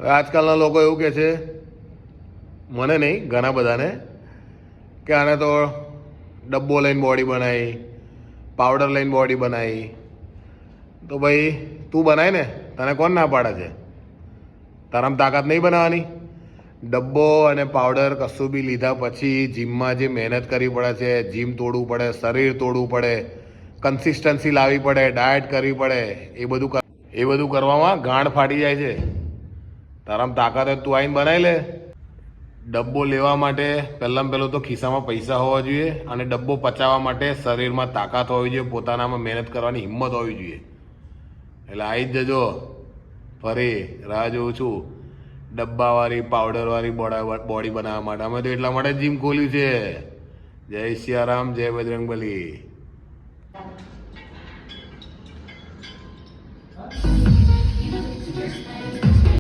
આજકાલના લોકો એવું કહે છે, મને નહીં ઘણા બધાને, કે આને તો ડબ્બો લઈને બોડી બનાવી, પાવડર લઈને બોડી બનાવી. તો ભાઈ તું બનાય ને, તને કોણ ના પાડે છે? તારામાં તાકાત નહીં બનાવવાની? ડબ્બો અને પાવડર કશું બી લીધા પછી જીમમાં જે મહેનત કરવી પડે છે, જીમ તોડવું પડે, શરીર તોડવું પડે, કન્સિસ્ટન્સી લાવવી પડે, ડાયટ કરવી પડે, એ બધું કરવામાં ગાંઠ ફાટી જાય છે. તારામાં તાકાત હોય તું આવીને બનાવી લે. ડબ્બો લેવા માટે પહેલાં પહેલું તો ખિસ્સામાં પૈસા હોવા જોઈએ, અને ડબ્બો પચાવવા માટે શરીરમાં તાકાત હોવી જોઈએ, પોતાનામાં મહેનત કરવાની હિંમત હોવી જોઈએ. એટલે આવી જ જજો. ફરી રાહ જોઉં છું ડબ્બાવાળી પાવડરવાળી બોડી બનાવવા માટે. અમે તો એટલા માટે જીમ ખોલ્યું છે. જય સિયારામ, જય બજરંગબલી.